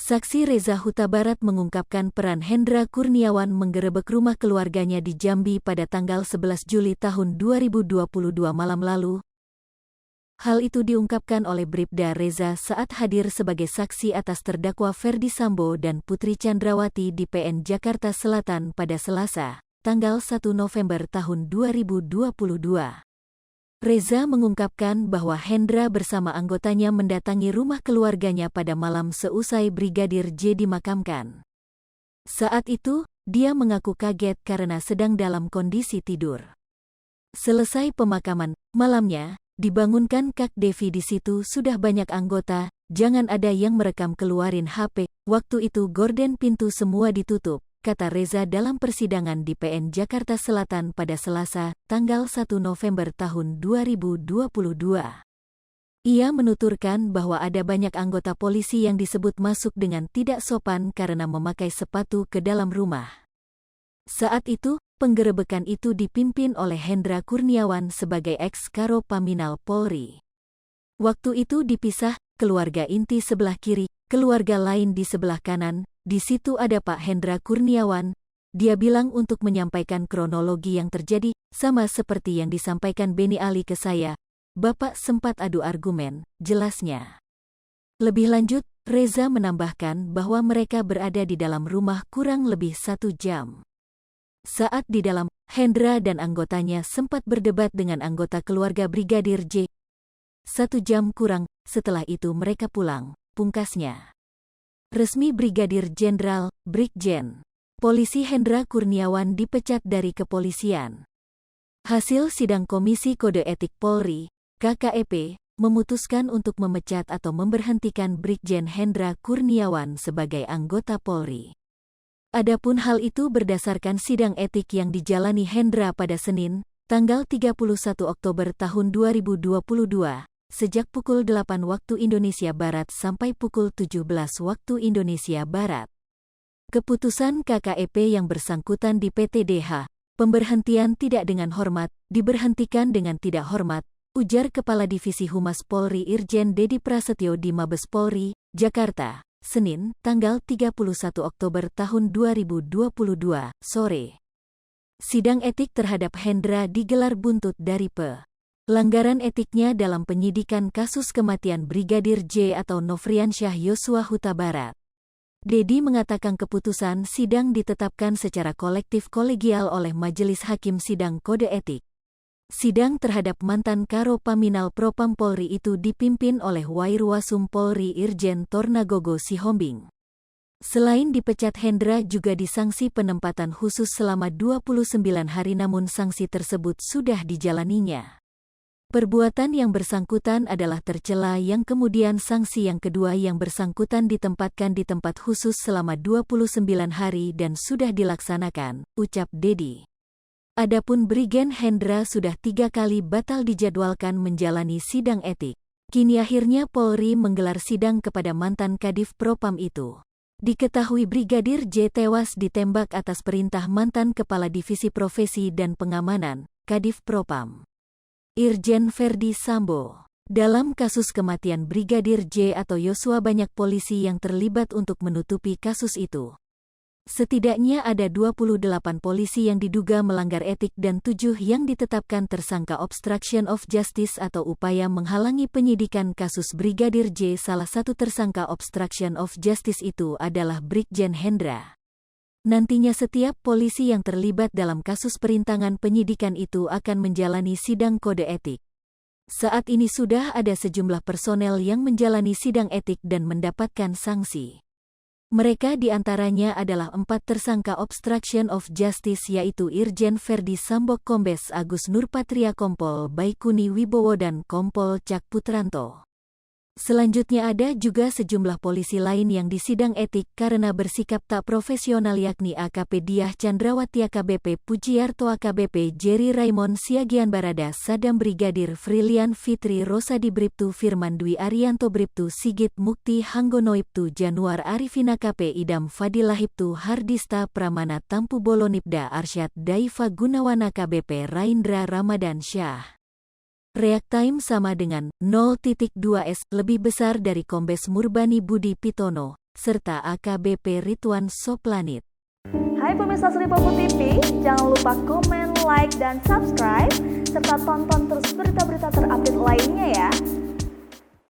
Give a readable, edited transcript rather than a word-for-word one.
Saksi Reza Huta Barat mengungkapkan peran Hendra Kurniawan menggerebek rumah keluarganya di Jambi pada tanggal 11 Juli tahun 2022 malam lalu. Hal itu diungkapkan oleh Bribda Reza saat hadir sebagai saksi atas terdakwa Ferdi Sambo dan Putri Chandrawati di PN Jakarta Selatan pada Selasa, tanggal 1 November tahun 2022. Reza mengungkapkan bahwa Hendra bersama anggotanya mendatangi rumah keluarganya pada malam seusai Brigadir J dimakamkan. Saat itu, dia mengaku kaget karena sedang dalam kondisi tidur. Selesai pemakaman, malamnya, dibangunkan Kak Devi di situ sudah banyak anggota, jangan ada yang merekam keluarin HP, waktu itu gorden pintu semua ditutup, kata Reza dalam persidangan di PN Jakarta Selatan pada Selasa, tanggal 1 November tahun 2022. Ia menuturkan bahwa ada banyak anggota polisi yang disebut masuk dengan tidak sopan karena memakai sepatu ke dalam rumah. Saat itu, penggerebekan itu dipimpin oleh Hendra Kurniawan sebagai ex-Karo Paminal Polri. Waktu itu dipisah, keluarga inti sebelah kiri, keluarga lain di sebelah kanan. Di situ ada Pak Hendra Kurniawan. Dia bilang untuk menyampaikan kronologi yang terjadi, sama seperti yang disampaikan Beni Ali ke saya. Bapak sempat adu argumen, jelasnya. Lebih lanjut, Reza menambahkan bahwa mereka berada di dalam rumah kurang lebih 1 jam. Saat di dalam, Hendra dan anggotanya sempat berdebat dengan anggota keluarga Brigadir J. 1 jam kurang, setelah itu mereka pulang, pungkasnya. Resmi Brigadir Jenderal, Brigjen. Polisi Hendra Kurniawan dipecat dari kepolisian. Hasil sidang Komisi Kode Etik Polri, KKEP, memutuskan untuk memecat atau memberhentikan Brigjen Hendra Kurniawan sebagai anggota Polri. Adapun hal itu berdasarkan sidang etik yang dijalani Hendra pada Senin, tanggal 31 Oktober tahun 2022. Sejak pukul 8 waktu Indonesia Barat sampai pukul 17 waktu Indonesia Barat. Keputusan KKEP yang bersangkutan di PTDH, pemberhentian tidak dengan hormat, diberhentikan dengan tidak hormat, ujar Kepala Divisi Humas Polri Irjen Dedi Prasetyo di Mabes Polri, Jakarta, Senin, tanggal 31 Oktober tahun 2022, sore. Sidang etik terhadap Hendra digelar buntut dari pelanggaran etiknya dalam penyidikan kasus kematian Brigadir J atau Nofriansyah Yosua Huta Barat. Dedi mengatakan keputusan sidang ditetapkan secara kolektif kolegial oleh Majelis Hakim Sidang Kode Etik. Sidang terhadap mantan Karo Paminal Propam Polri itu dipimpin oleh Wairwasum Polri Irjen Tornagogo Sihombing. Selain dipecat, Hendra juga disangsi penempatan khusus selama 29 hari namun sanksi tersebut sudah dijalaninya. Perbuatan yang bersangkutan adalah tercela yang kemudian sanksi yang kedua yang bersangkutan ditempatkan di tempat khusus selama 29 hari dan sudah dilaksanakan, ucap Dedi. Adapun Brigjen Hendra sudah 3 kali batal dijadwalkan menjalani sidang etik. Kini akhirnya Polri menggelar sidang kepada mantan Kadif Propam itu. Diketahui Brigadir J tewas ditembak atas perintah mantan Kepala Divisi Profesi dan Pengamanan, Kadif Propam, Irjen Ferdi Sambo. Dalam kasus kematian Brigadir J atau Yosua banyak polisi yang terlibat untuk menutupi kasus itu. Setidaknya ada 28 polisi yang diduga melanggar etik dan 7 yang ditetapkan tersangka obstruction of justice atau upaya menghalangi penyidikan kasus Brigadir J. Salah satu tersangka obstruction of justice itu adalah Brigjen Hendra. Nantinya setiap polisi yang terlibat dalam kasus perintangan penyidikan itu akan menjalani sidang kode etik. Saat ini sudah ada sejumlah personel yang menjalani sidang etik dan mendapatkan sanksi. Mereka diantaranya adalah 4 tersangka obstruction of justice yaitu Irjen Ferdi Sambo, Kombes Agus Nurpatria, Kompol Baikuni Wibowo dan Kompol Cak Putranto. Selanjutnya ada juga sejumlah polisi lain yang disidang etik karena bersikap tak profesional yakni AKP Diah Chandrawati, AKBP Pujiarto, AKBP Jerry Raymond Siagian Barada Sadam, Brigadir Frilian Fitri Rosadi, Bribtu Firman Dwi Arianto, Bribtu Sigit Mukti Hanggono, Ibtu Januar Arifin, AKP Idam Fadilah, Ibtu Hardista Pramana Tampu Bolonipda Arsyad Daifa Gunawan, AKBP Raindra Ramadan Syah. React time sama dengan 0.2S lebih besar dari Kombes Murbani Budi Pitono, serta AKBP Ridwan Soplanit. Hai pemirsa Sri Popo TV, jangan lupa komen, like, dan subscribe, serta